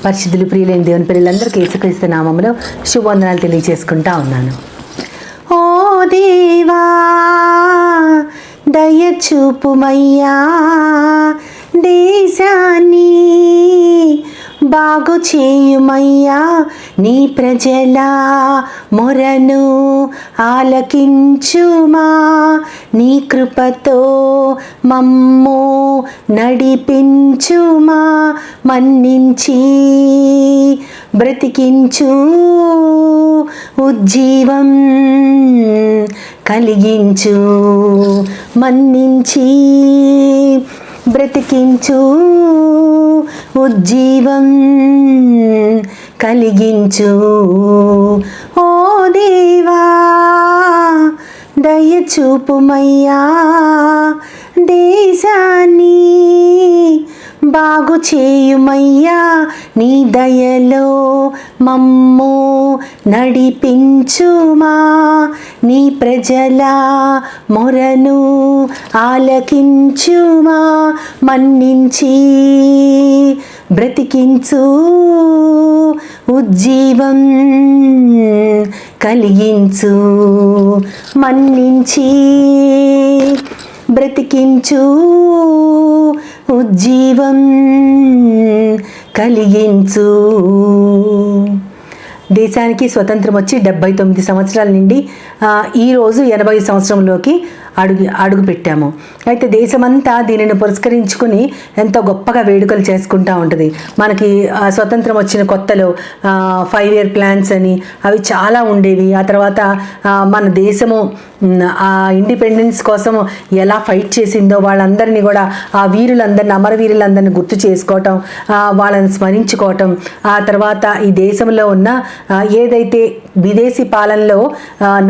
పరిశుద్ధులు ప్రియులైన దేవుని పిల్లలందరికీ యేసుక్రీస్తు నామములో శుభవందనాలు తెలియజేసుకుంటా ఉన్నాను. ఓ దేవా దయచూపుమయ్యా, దేశాన్ని బాగు చేయుమయ్యా, నీ ప్రజల మొరను ఆలకించుమా, నీ కృపతో మమ్ము నడిపించుమా, మన్నించి బ్రతికించు, ఉజ్జీవం కలిగించు, మన్నించి బ్రతికించు, ఉజ్జీవం కలిగించు. ఓ దేవా దయచూపుమయ్యా, దేశాన్ని బాగు చేయుమయ్యా, నీ దయలో మమ్ము నడిపించుమా, నీ ప్రజల మొరను ఆలకించుమా, మన్నించి బ్రతికించు, ఉజ్జీవం కలిగించు, మన్నించి బ్రతికించు, ఉజ్జీవం కలిగించు. దేశానికి స్వతంత్రం వచ్చి 79 సంవత్సరాల నుండి ఈరోజు 80 సంవత్సరంలోకి అడుగు పెట్టాము. అయితే దేశమంతా దీనిని పురస్కరించుకుని ఎంతో గొప్పగా వేడుకలు చేసుకుంటూ ఉంటుంది. మనకి స్వతంత్రం వచ్చిన కొత్తలో 5 year ప్లాన్స్ అని అవి చాలా ఉండేవి. ఆ తర్వాత మన దేశము ఆ ఇండిపెండెన్స్ కోసం ఎలా ఫైట్ చేసిందో వాళ్ళందరినీ కూడా, ఆ వీరులందరినీ, అమరవీరులందరినీ గుర్తు చేసుకోవటం, వాళ్ళని స్మరించుకోవటం, ఆ తర్వాత ఈ దేశంలో ఉన్న ఏదైతే విదేశీ పాలనలో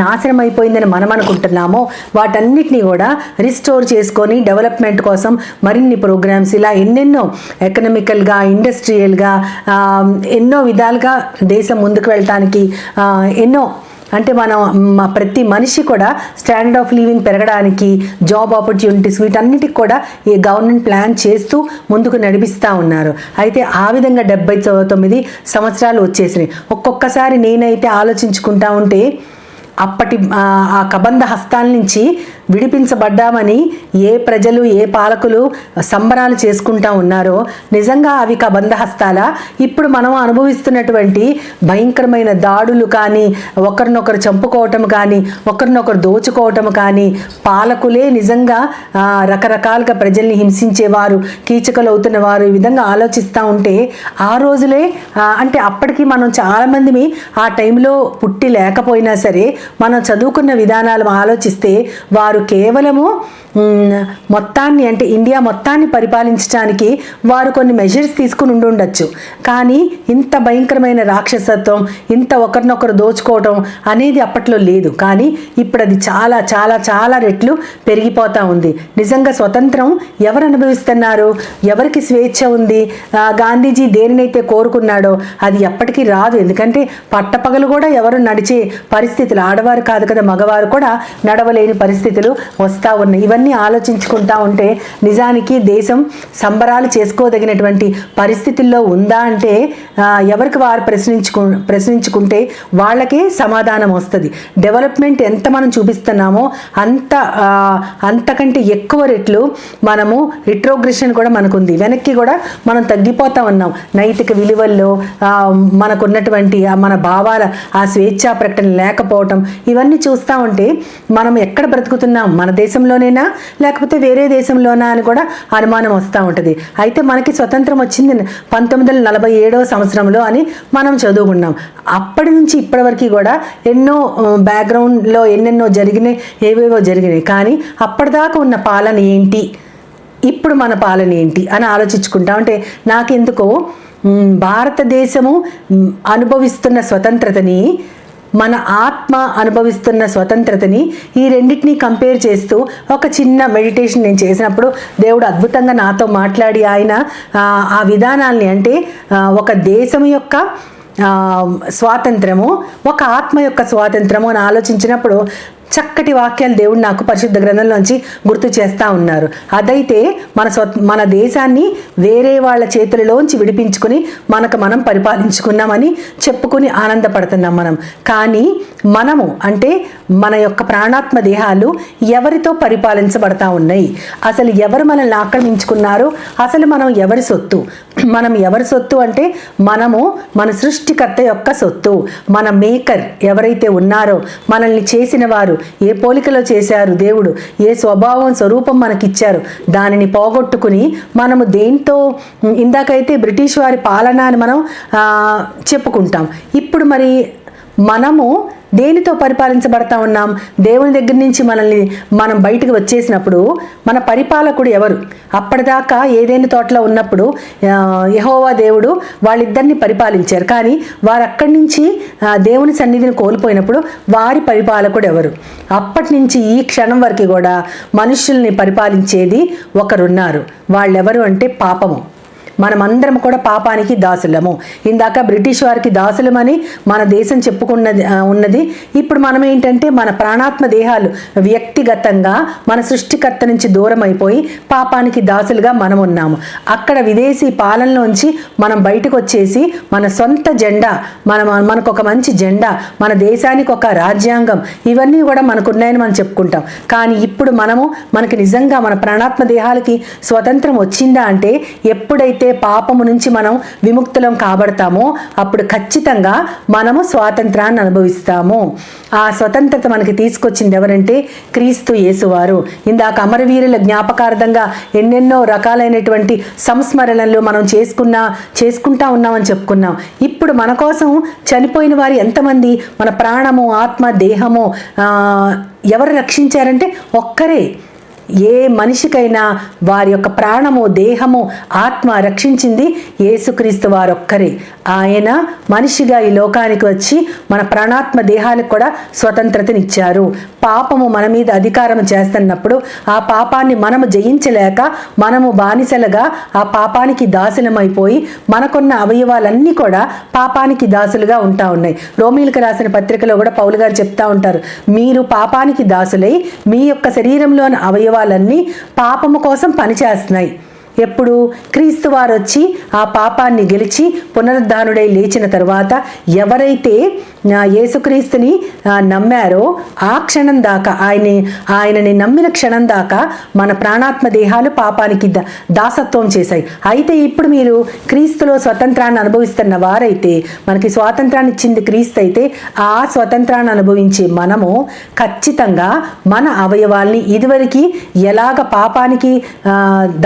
నాశనం అయిపోయిందని మనం అనుకుంటున్నామో వాటన్నిటినీ కూడా రిస్టోర్ చేసుకొని డెవలప్మెంట్ కోసం మరిన్ని ప్రోగ్రామ్స్, ఇలా ఎన్నెన్నో ఎకనామికల్గా, ఇండస్ట్రియల్గా ఎన్నో విధాలుగా దేశం ముందుకు వెళ్ళటానికి ఎన్నో, అంటే మనం ప్రతి మనిషి కూడా స్టాండర్డ్ ఆఫ్ లివింగ్ పెరగడానికి, జాబ్ ఆపర్చునిటీస్, వీటన్నిటికి కూడా ఈ గవర్నమెంట్ ప్లాన్ చేస్తూ ముందుకు నడిపిస్తూ ఉన్నారు. అయితే ఆ విధంగా 79 సంవత్సరాలు వచ్చేసినాయి. ఒక్కొక్కసారి నేనైతే ఆలోచించుకుంటా ఉంటే అప్పటి ఆ కబంధ హస్తాల నుంచి విడిపించబడ్డామని ఏ ప్రజలు, ఏ పాలకులు సంబరాలు చేసుకుంటా ఉన్నారో, నిజంగా అవి కబంధ హస్తాలా? ఇప్పుడు మనం అనుభవిస్తున్నటువంటి భయంకరమైన దాడులు కానీ, ఒకరినొకరు చంపుకోవటం కానీ, ఒకరినొకరు దోచుకోవటం కానీ, పాలకులే నిజంగా రకరకాలుగా ప్రజల్ని హింసించేవారు, కీచకులు అవుతున్న వారు, ఈ విధంగా ఆలోచిస్తూ ఉంటే ఆ రోజులే, అంటే అప్పటికి మనం చాలామంది ఆ టైంలో పుట్టి లేకపోయినా సరే మనం చదువుకున్న విధానాలు ఆలోచిస్తే వారు కేవలము మొత్తాన్ని, అంటే ఇండియా మొత్తాన్ని పరిపాలించడానికి వారు కొన్ని మెజర్స్ తీసుకుని ఉండొచ్చు. కానీ ఇంత భయంకరమైన రాక్షసత్వం, ఇంత ఒకరినొకరు దోచుకోవటం అనేది అప్పట్లో లేదు. కానీ ఇప్పుడు అది చాలా చాలా చాలా రెట్లు పెరిగిపోతూ ఉంది. నిజంగా స్వతంత్రం ఎవరు అనుభవిస్తున్నారు? ఎవరికి స్వేచ్ఛ ఉంది? గాంధీజీ దేనినైతే కోరుకున్నాడో అది ఎప్పటికీ రాదు. ఎందుకంటే పట్టపగలు కూడా ఎవరు నడిచే పరిస్థితులు, ఆడవారు కాదు కదా, మగవారు కూడా నడవలేని పరిస్థితులు వస్తూ ఉన్నాయి. ఇవన్నీ ఆలోచించుకుంటా ఉంటే నిజానికి దేశం సంబరాలు చేసుకోదగినటువంటి పరిస్థితుల్లో ఉందా అంటే ఎవరికి వారు ప్రశ్నించుకుంటే వాళ్ళకే సమాధానం వస్తుంది. డెవలప్మెంట్ ఎంత మనం చూపిస్తున్నామో అంతకంటే ఎక్కువ రెట్లు మనము రిట్రోగ్రెషన్ కూడా మనకుంది. వెనక్కి కూడా మనం తగ్గిపోతా ఉన్నాం. నైతిక విలువల్లో మనకున్నటువంటి మన భావాల ఆ స్వేచ్ఛా ప్రకటన లేకపోవటం, ఇవన్నీ చూస్తూ ఉంటే మనం ఎక్కడ బ్రతుకుతున్నాం, మన దేశంలోనేనా లేకపోతే వేరే దేశంలోనా అని కూడా అనుమానం వస్తూ ఉంటుంది. అయితే మనకి స్వతంత్రం వచ్చింది 1947వ సంవత్సరంలో అని మనం చదువుకున్నాం. అప్పటి నుంచి ఇప్పటి వరకు కూడా ఎన్నో బ్యాక్గ్రౌండ్లో ఎన్నెన్నో జరిగినాయి, ఏవేవో జరిగినాయి. కానీ అప్పటిదాకా ఉన్న పాలన ఏంటి, ఇప్పుడు మన పాలన ఏంటి అని ఆలోచించుకుంటా ఉంటే నాకెందుకో భారతదేశము అనుభవిస్తున్న స్వతంత్రతని, మన ఆత్మ అనుభవిస్తున్న స్వతంత్రతని, ఈ రెండింటినీ కంపేర్ చేస్తూ ఒక చిన్న మెడిటేషన్ నేను చేసినప్పుడు దేవుడు అద్భుతంగా నాతో మాట్లాడి ఆయన ఆ విధానాల్ని, అంటే ఒక దేశం యొక్క స్వాతంత్రము, ఒక ఆత్మ యొక్క స్వాతంత్రము అని ఆలోచించినప్పుడు చక్కటి వాక్యాలు దేవుడు నాకు పరిశుద్ధ గ్రంథంలోంచి గుర్తు చేస్తూ ఉన్నారు. అదైతే మన దేశాన్ని వేరే వాళ్ళ చేతులలోంచి విడిపించుకుని మనం పరిపాలించుకున్నామని చెప్పుకుని ఆనందపడుతున్నాం మనం. కానీ మనము అంటే మన యొక్క ప్రాణాత్మ దేహాలు ఎవరితో పరిపాలించబడతా ఉన్నాయి? అసలు ఎవరు మనల్ని ఆక్రమించుకున్నారు? అసలు మనం ఎవరి సొత్తు? మనం ఎవరి సొత్తు అంటే మనము మన సృష్టికర్త యొక్క సొత్తు. మన మేకర్ ఎవరైతే ఉన్నారో, మనల్ని చేసిన వారు, ఏ పోలికలో చేశారు దేవుడు, ఏ స్వరూపం మనకిచ్చారు, దానిని పోగొట్టుకుని మనము దేంతో, ఇందాకైతే బ్రిటిష్ వారి పాలన అని మనం చెప్పుకుంటాం. ఇప్పుడు మరి మనము దేనితో పరిపాలించబడతా ఉన్నాం? దేవుని దగ్గర నుంచి మనం బయటకు వచ్చేసినప్పుడు మన పరిపాలకుడు ఎవరు? అప్పటిదాకా ఏదైనా తోటలో ఉన్నప్పుడు యెహోవా దేవుడు వాళ్ళిద్దరిని పరిపాలించారు. కానీ వారు అక్కడి నుంచి దేవుని సన్నిధిని కోల్పోయినప్పుడు వారి పరిపాలకుడు ఎవరు? అప్పటి నుంచి ఈ క్షణం వరకు కూడా మనుషుల్ని పరిపాలించేది ఒకరున్నారు. వాళ్ళెవరు అంటే పాపము. మనమందరం కూడా పాపానికి దాసులము. ఇందాక బ్రిటిష్ వారికి దాసులమని మన దేశం ఉన్నది. ఇప్పుడు మనం ఏంటంటే మన ప్రాణాత్మ దేహాలు వ్యక్తిగతంగా మన సృష్టికర్త నుంచి దూరం అయిపోయి పాపానికి దాసులుగా మనం ఉన్నాము. అక్కడ విదేశీ పాలనలోంచి మనం బయటకు వచ్చేసి మన సొంత జెండా, మనకు ఒక మంచి జెండా, మన దేశానికి ఒక రాజ్యాంగం, ఇవన్నీ కూడా మనకున్నాయని మనం చెప్పుకుంటాం. కానీ ఇప్పుడు మనకి నిజంగా మన ప్రాణాత్మ దేహాలకి స్వతంత్రం వచ్చిందా అంటే ఎప్పుడైతే పాపము నుంచి మనం విముక్తులం కాబడతామో అప్పుడు ఖచ్చితంగా మనము స్వాతంత్రాన్ని అనుభవిస్తాము. ఆ స్వతంత్రత మనకి తీసుకొచ్చింది ఎవరంటే క్రీస్తు యేసువారు. ఇందాక అమరవీరుల జ్ఞాపకార్థంగా ఎన్నెన్నో రకాలైనటువంటి సంస్మరణలు మనం చేసుకుంటా ఉన్నామని చెప్పుకున్నాం. ఇప్పుడు మన కోసం చనిపోయిన వారు ఎంతమంది? మన ప్రాణము, ఆత్మ, దేహము ఎవరు రక్షించారంటే ఒక్కరే. ఏ మనిషికైనా వారి యొక్క ప్రాణము, దేహము, ఆత్మ రక్షించింది యేసుక్రీస్తు వారొక్కరే. ఆయన మనిషిగా ఈ లోకానికి వచ్చి మన ప్రాణాత్మ దేహానికి కూడా స్వతంత్రతనిచ్చారు. పాపము మన మీద అధికారం చేస్తున్నప్పుడు ఆ పాపాన్ని మనము జయించలేక మనము బానిసలుగా ఆ పాపానికి దాసులమైపోయి మనకున్న అవయవాలన్నీ కూడా పాపానికి దాసులుగా ఉంటా ఉన్నాయి. రోమీయులకు రాసిన పత్రికలో కూడా పౌలు గారు చెప్తా ఉంటారు, మీరు పాపానికి దాసులై మీ యొక్క శరీరంలోని అవయవాలన్నీ పాపము కోసం పనిచేస్తున్నాయి. ఎప్పుడు? క్రీస్తు వారు వచ్చి ఆ పాపాన్ని గెలిచి పునరుద్ధానుడై లేచిన తర్వాత ఎవరైతే యేసుక్రీస్తుని నమ్మారో ఆ క్షణం దాకా, ఆయనని నమ్మిన క్షణం దాకా మన ప్రాణాత్మ దేహాలు పాపానికి దాసత్వం చేశాయి. అయితే ఇప్పుడు మీరు క్రీస్తులో స్వతంత్రాన్ని అనుభవిస్తున్న వారైతే, మనకి స్వాతంత్రాన్ని ఇచ్చింది క్రీస్తు అయితే, ఆ స్వతంత్రాన్ని అనుభవించే మనము ఖచ్చితంగా మన అవయవాల్ని ఇదివరకు ఎలాగ పాపానికి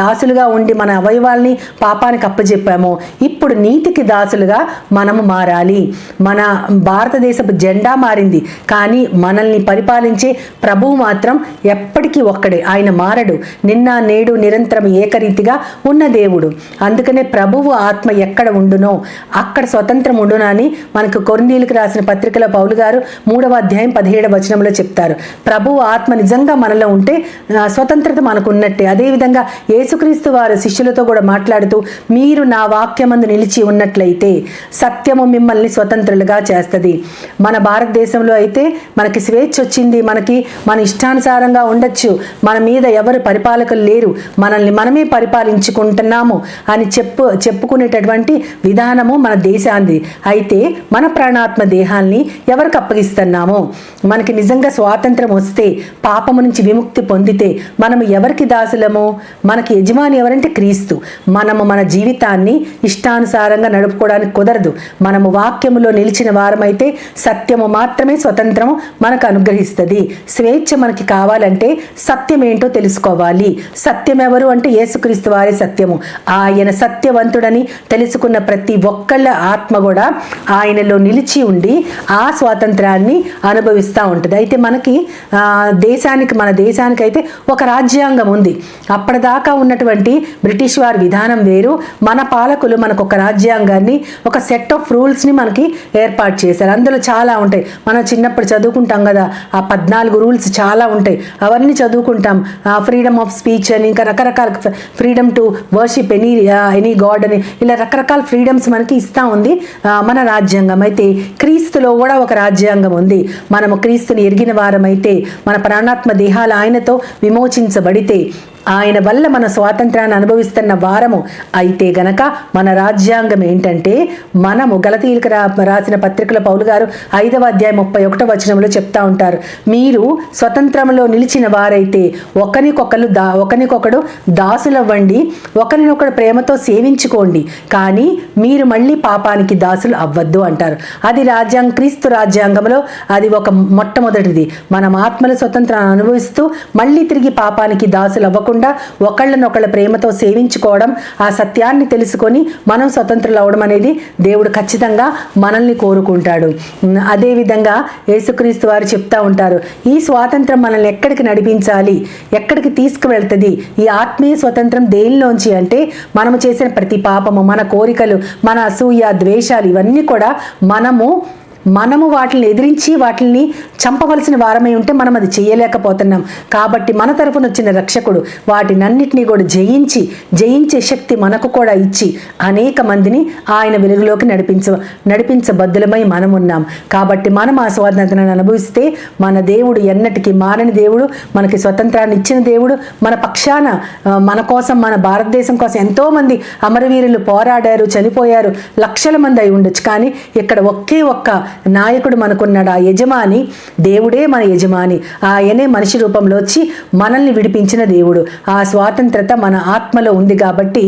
దాసులుగా ఉండి మన అవయవాల్ని పాపానికి అప్పచెప్పామో ఇప్పుడు నీతికి దాసులుగా మనము మారాలి. మన భారతదేశపు జెండా మారింది, కానీ మనల్ని పరిపాలించే ప్రభువు మాత్రం ఎప్పటికీ ఒక్కడే. ఆయన మారడు. నిన్న నేడు నిరంతరం ఏకరీతిగా ఉన్న దేవుడు. అందుకనే ప్రభువు ఆత్మ ఎక్కడ ఉండునో అక్కడ స్వతంత్రం ఉండునని మనకు కొరింథీయులకు రాసిన పత్రికలో పౌలు గారు 3వ అధ్యాయం 17వ వచనంలో చెప్తారు. ప్రభువు ఆత్మ నిజంగా మనలో ఉంటే స్వతంత్రత మనకు ఉన్నట్టే. అదేవిధంగా యేసుక్రీస్తు వారు శిష్యులతో కూడా మాట్లాడుతూ, మీరు నా వాక్యమందు నిలిచి ఉన్నట్లయితే సత్యము మిమ్మల్ని స్వతంత్రులుగా చేస్తుంది. మన భారతదేశంలో అయితే మనకి స్వేచ్ఛ వచ్చింది, మన ఇష్టానుసారంగా ఉండొచ్చు, మన మీద ఎవరు పరిపాలకులు లేరు, మనల్ని మనమే పరిపాలించుకుంటున్నాము అని చెప్పుకునేటటువంటి విధానము మన దేశాంది. అయితే మన ప్రాణాత్మ దేహాల్ని ఎవరికి అప్పగిస్తున్నాము? మనకి నిజంగా స్వాతంత్రం వస్తే, పాపము నుంచి విముక్తి పొందితే మనము ఎవరికి దాసులము? మనకి యజమాని ఎవరంటే క్రీస్తు. మనము మన జీవితాన్ని ఇష్టానుసారంగా నడుపుకోవడానికి కుదరదు. మనము వాక్యములో నిలిచిన వారమైతే సత్యము మాత్రమే స్వతంత్రము మనకు అనుగ్రహిస్తుంది. స్వేచ్ఛ మనకి కావాలంటే సత్యం ఏంటో తెలుసుకోవాలి. సత్యం ఎవరు అంటే యేసుక్రీస్తు వారే సత్యము. ఆయన సత్యవంతుడని తెలుసుకున్న ప్రతి ఒక్కళ్ళ ఆత్మ కూడా ఆయనలో నిలిచి ఉండి ఆ స్వాతంత్రాన్ని అనుభవిస్తూ ఉంటుంది. అయితే మన దేశానికి అయితే ఒక రాజ్యాంగం ఉంది. అప్పటిదాకా ఉన్నటువంటి బ్రిటిష్ వారి విధానం వేరు, మన పాలకులు మనకు ఒక రాజ్యాంగాన్ని, ఒక సెట్ ఆఫ్ రూల్స్ని మనకి ఏర్పాటు చేశారు. అందులో చాలా ఉంటాయి. మనం చిన్నప్పుడు చదువుకుంటాం కదా, ఆ 14 రూల్స్ చాలా ఉంటాయి, అవన్నీ చదువుకుంటాం. ఫ్రీడమ్ ఆఫ్ స్పీచ్ అని, ఇంకా రకరకాల freedom to worship any God అని, ఇలా రకరకాల ఫ్రీడమ్స్ మనకి ఇస్తూ ఉంది మన రాజ్యాంగం. అయితే క్రీస్తులో కూడా ఒక రాజ్యాంగం ఉంది. మనము క్రీస్తుని ఎరిగిన వారమైతే, మన ప్రాణాత్మ దేహాలు ఆయనతో విమోచించబడితే, ఆయన వల్ల మన స్వాతంత్రాన్ని అనుభవిస్తున్న వారము అయితే గనక మన రాజ్యాంగం ఏంటంటే, మనము గలతీయులకు రాసిన పత్రికల పౌలు గారు 5వ అధ్యాయం 31వ వచనంలో చెప్తా ఉంటారు, మీరు స్వతంత్రంలో నిలిచిన వారైతే ఒకరికొకడు దాసులవ్వండి, ఒకరినొకడు ప్రేమతో సేవించుకోండి, కానీ మీరు మళ్ళీ పాపానికి దాసులు అవ్వద్దు అంటారు. అది క్రీస్తు రాజ్యాంగంలో అది ఒక మొట్టమొదటిది. మనం ఆత్మల స్వతంత్రాన్ని అనుభవిస్తూ మళ్ళీ తిరిగి పాపానికి దాసులు అవ్వకుండా ఒకళ్ళనొకళ్ళ ప్రేమతో సేవించుకోవడం, ఆ సత్యాన్ని తెలుసుకొని మనం స్వతంత్రులు అవడం అనేది దేవుడు ఖచ్చితంగా మనల్ని కోరుకుంటాడు. అదేవిధంగా యేసుక్రీస్తు వారు చెప్తా ఉంటారు, ఈ స్వాతంత్రం మనల్ని ఎక్కడికి నడిపించాలి, ఎక్కడికి తీసుకువెళ్తుంది? ఈ ఆత్మీయ స్వతంత్రం దేనిలోంచి అంటే, మనము చేసిన ప్రతి పాపము, మన కోరికలు, మన అసూయ, ద్వేషాలు, ఇవన్నీ కూడా మనము వాటిని ఎదిరించి వాటిని చంపవలసిన వారమై ఉంటే మనం అది చేయలేకపోతున్నాం. కాబట్టి మన తరఫున వచ్చిన రక్షకుడు వాటినన్నిటినీ కూడా జయించే శక్తి మనకు కూడా ఇచ్చి అనేక మందిని ఆయన వెలుగులోకి నడిపించబద్దులమై మనం ఉన్నాం. కాబట్టి మనం ఆ స్వాతంత్రాన్ని అనుభవిస్తే మన దేవుడు ఎన్నటికీ మారని దేవుడు, మనకి స్వతంత్రాన్ని ఇచ్చిన దేవుడు, మన పక్షాన మన కోసం, మన భారతదేశం కోసం ఎంతోమంది అమరవీరులు పోరాడారు, చనిపోయారు, లక్షల మంది అయి ఉండొచ్చు. కానీ ఇక్కడ ఒకే ఒక్క నాయకుడు మనకున్నాడు, ఆ యజమాని, దేవుడే మన యజమాని. ఆయనే మనిషి రూపంలో వచ్చి మనల్ని విడిపించిన దేవుడు. ఆ స్వాతంత్రత మన ఆత్మలో ఉంది కాబట్టి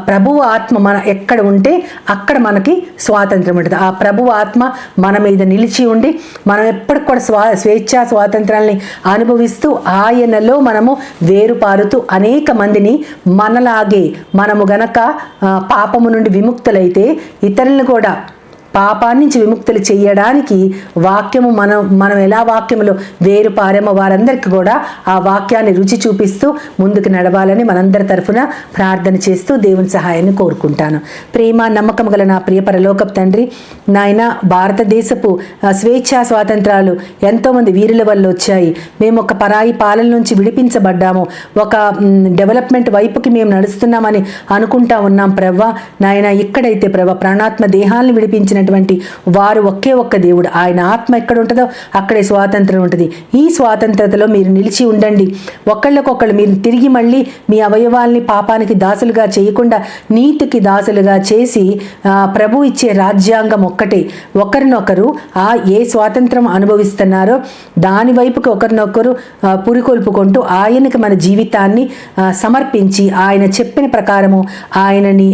ప్రభువు ఆత్మ మన ఎక్కడ ఉంటే అక్కడ మనకి స్వాతంత్రం ఉంటుంది. ఆ ప్రభువు ఆత్మ మన మీద నిలిచి ఉండి మనం ఎప్పటికి కూడా స్వేచ్ఛా స్వాతంత్రాన్ని అనుభవిస్తూ ఆయనలో మనము వేరుపారుతూ అనేక మందిని మనలాగే మనము గనక పాపము నుండి విముక్తులైతే ఇతరులను కూడా పాపాన్ని నుంచి విముక్తులు చేయడానికి వాక్యము మనం ఎలా వాక్యములో వేరు పారేమో వారందరికీ కూడా ఆ వాక్యాన్ని రుచి చూపిస్తూ ముందుకు నడవాలని మనందరి తరఫున ప్రార్థన చేస్తూ దేవుని సహాయాన్ని కోరుకుంటాను. ప్రేమ నమ్మకం గల నా ప్రియ పరలోకపు తండ్రి, నాయన భారతదేశపు స్వేచ్ఛా స్వాతంత్రాలు ఎంతోమంది వీరుల వల్ల వచ్చాయి. మేము ఒక పరాయి పాలన నుంచి విడిపించబడ్డాము, ఒక డెవలప్మెంట్ వైపుకి మేము నడుస్తున్నామని అనుకుంటా ఉన్నాం. ప్రవ్వ నాయన ఇక్కడైతే ప్రవ్వ ప్రాణాత్మ దేహాలను విడిపించిన వారు ఒకే ఒక్క దేవుడు. ఆయన ఆత్మ ఎక్కడ ఉంటుందో అక్కడే స్వాతంత్రం ఉంటుంది. ఈ స్వాతంత్రతలో మీరు నిలిచి ఉండండి. ఒకళ్ళకొకళ్ళు మీరు తిరిగి మళ్ళీ మీ అవయవాల్ని పాపానికి దాసులుగా చేయకుండా నీతికి దాసులుగా చేసి ప్రభు ఇచ్చే రాజ్యాంగం ఒక్కటే. ఒకరినొకరు ఏ స్వాతంత్రం అనుభవిస్తున్నారో దాని వైపుకి ఒకరినొకరు పురికొల్పుకుంటూ ఆయనకి మన జీవితాన్ని సమర్పించి ఆయన చెప్పిన ప్రకారము ఆయనని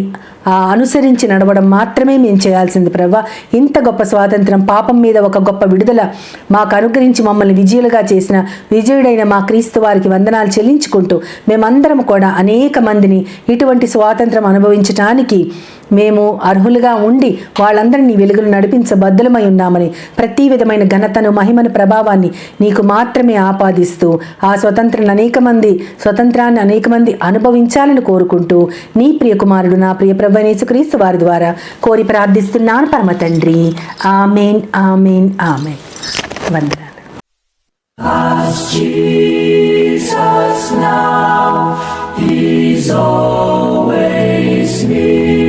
అనుసరించి నడవడం మాత్రమే మేము చేయాల్సింది. ప్రభా, ఇంత గొప్ప స్వాతంత్రం, పాపం మీద ఒక గొప్ప విడుదల మాకు అనుగ్రహించి మమ్మల్ని విజయులుగా చేసిన విజయుడైన మా క్రీస్తు వారికి వందనాలు చెల్లించుకుంటూ మేమందరం కూడా అనేక మందిని ఇటువంటి స్వాతంత్రం అనుభవించటానికి మేము అర్హులుగా ఉండి వాళ్ళందరినీ వెలుగులు నడిపించబద్దులమై ఉన్నామని ప్రతి విధమైన ఘనతను, మహిమను, ప్రభావాన్ని నీకు మాత్రమే ఆపాదిస్తూ ఆ స్వతంత్రాన్ని అనేక మంది అనుభవించాలని కోరుకుంటూ నీ ప్రియ కుమారుడు నా ప్రియ ప్రభు యేసుక్రీస్తు వారి ద్వారా కోరి ప్రార్థిస్తున్నాను పరమ తండ్రి. ఆమేన్, ఆమేన్, ఆమేన్. వందనాలు. As Jesus now, He's always near.